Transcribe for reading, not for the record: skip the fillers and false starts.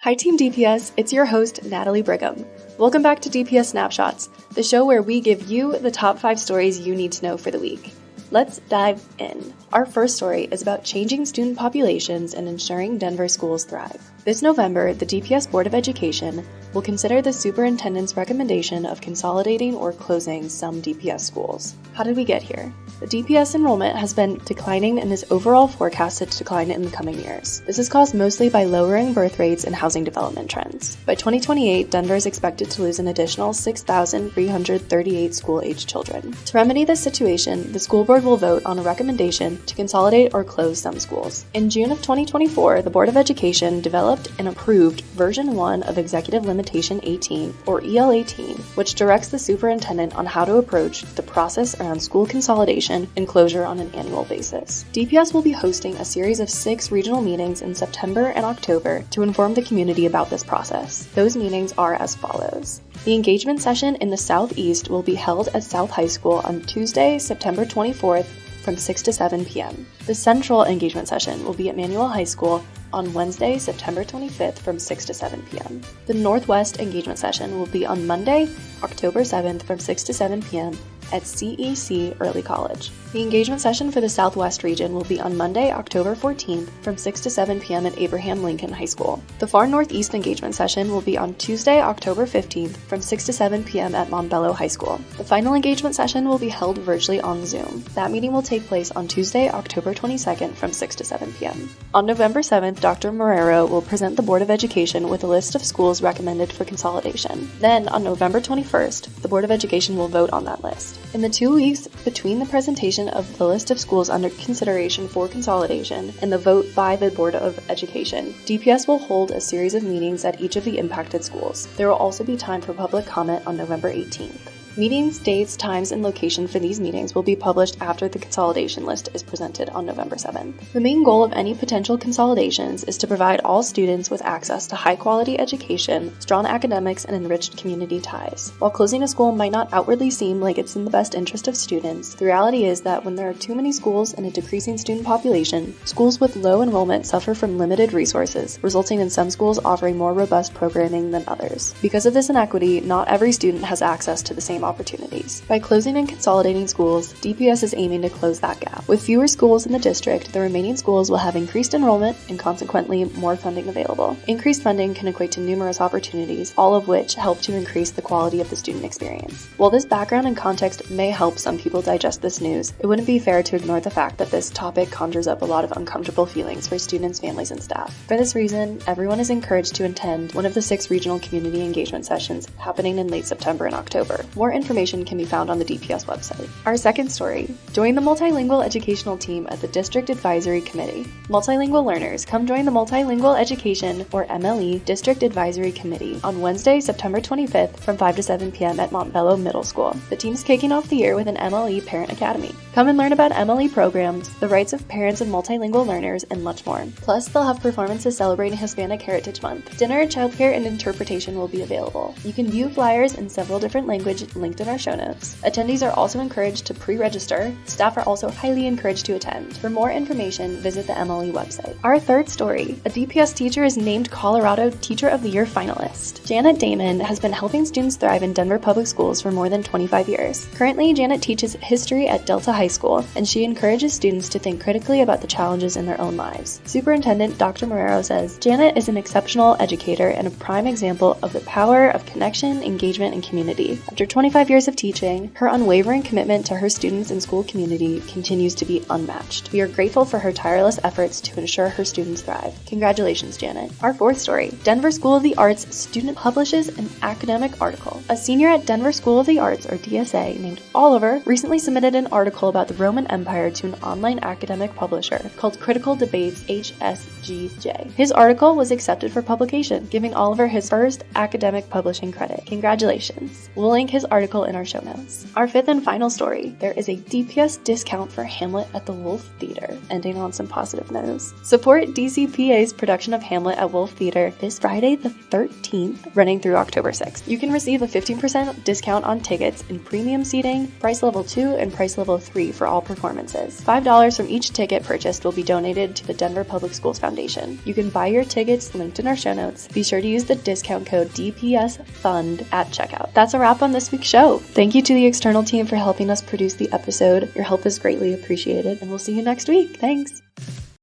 Hi Team DPS, it's your host, Natalie Brigham. Welcome back to DPS Snapshots, the show where we give you the top 5 stories you need to know for the week. Let's dive in. Our first story is about changing student populations and ensuring Denver schools thrive. This November, the DPS Board of Education will consider the superintendent's recommendation of consolidating or closing some DPS schools. How did we get here? The DPS enrollment has been declining and is overall forecasted to decline in the coming years. This is caused mostly by lowering birth rates and housing development trends. By 2028, Denver is expected to lose an additional 6,338 school-aged children. To remedy this situation, the school board will vote on a recommendation to consolidate or close some schools. In June of 2024, the Board of Education developed and approved version 1 of Executive Limitation 18, or EL18, which directs the superintendent on how to approach the process around school consolidation and closure on an annual basis. DPS will be hosting a series of 6 regional meetings in September and October to inform the community about this process. Those meetings are as follows. The engagement session in the Southeast will be held at South High School on Tuesday, September 24th from 6 to 7 p.m. The Central engagement session will be at Manuel High School on Wednesday, September 25th from 6 to 7 p.m. The Northwest engagement session will be on Monday, October 7th from 6 to 7 p.m. at CEC Early College. The engagement session for the Southwest region will be on Monday, October 14th from 6 to 7 p.m. at Abraham Lincoln High School. The Far Northeast engagement session will be on Tuesday, October 15th from 6 to 7 p.m. at Montbello High School. The final engagement session will be held virtually on Zoom. That meeting will take place on Tuesday, October 22nd from 6 to 7 p.m. On November 7th, Dr. Marrero will present the Board of Education with a list of schools recommended for consolidation. Then, on November 21st, the Board of Education will vote on that list. In the 2 weeks between the presentation of the list of schools under consideration for consolidation and the vote by the Board of Education, DPS will hold a series of meetings at each of the impacted schools. There will also be time for public comment on November 18th. Meetings, dates, times, and location for these meetings will be published after the consolidation list is presented on November 7th. The main goal of any potential consolidations is to provide all students with access to high-quality education, strong academics, and enriched community ties. While closing a school might not outwardly seem like it's in the best interest of students, the reality is that when there are too many schools and a decreasing student population, schools with low enrollment suffer from limited resources, resulting in some schools offering more robust programming than others. Because of this inequity, not every student has access to the same opportunities. By closing and consolidating schools, DPS is aiming to close that gap. With fewer schools in the district, the remaining schools will have increased enrollment and consequently more funding available. Increased funding can equate to numerous opportunities, all of which help to increase the quality of the student experience. While this background and context may help some people digest this news, it wouldn't be fair to ignore the fact that this topic conjures up a lot of uncomfortable feelings for students, families, and staff. For this reason, everyone is encouraged to attend one of the 6 regional community engagement sessions happening in late September and October. More information can be found on the DPS website. Our second story, join the multilingual educational team at the District Advisory Committee. Multilingual learners, come join the Multilingual Education, or MLE, District Advisory Committee on Wednesday, September 25th from 5 to 7 p.m. at Montbello Middle School. The team's kicking off the year with an MLE Parent Academy. Come and learn about MLE programs, the rights of parents of multilingual learners, and much more. Plus, they'll have performances celebrating Hispanic Heritage Month. Dinner, childcare, and interpretation will be available. You can view flyers in several different languages linked in our show notes. Attendees are also encouraged to pre-register. Staff are also highly encouraged to attend. For more information, visit the MLE website. Our third story, a DPS teacher is named Colorado Teacher of the Year finalist. Janet Damon has been helping students thrive in Denver public schools for more than 25 years. Currently, Janet teaches history at Delta High School, and she encourages students to think critically about the challenges in their own lives. Superintendent Dr. Marrero says, Janet is an exceptional educator and a prime example of the power of connection, engagement, and community. After 25 years of teaching, her unwavering commitment to her students and school community continues to be unmatched. We are grateful for her tireless efforts to ensure her students thrive. Congratulations, Janet. Our fourth story, Denver School of the Arts student publishes an academic article. A senior at Denver School of the Arts, or DSA, named Oliver, recently submitted an article about the Roman Empire to an online academic publisher called Critical Debates HSGJ. His article was accepted for publication, giving Oliver his first academic publishing credit. Congratulations. We'll link his article article in our show notes. Our fifth and final story, there is a DPS discount for Hamlet at the Wolf Theater, ending on some positive news. Support DCPA's production of Hamlet at Wolf Theater this Friday the 13th, running through October 6th. You can receive a 15% discount on tickets in premium seating, price level 2 and price level 3 for all performances. $5 from each ticket purchased will be donated to the Denver Public Schools Foundation. You can buy your tickets linked in our show notes. Be sure to use the discount code DPS FUND at checkout. That's a wrap on this week's show. Thank you to the external team for helping us produce the episode. Your help is greatly appreciated, and we'll see you next week. Thanks.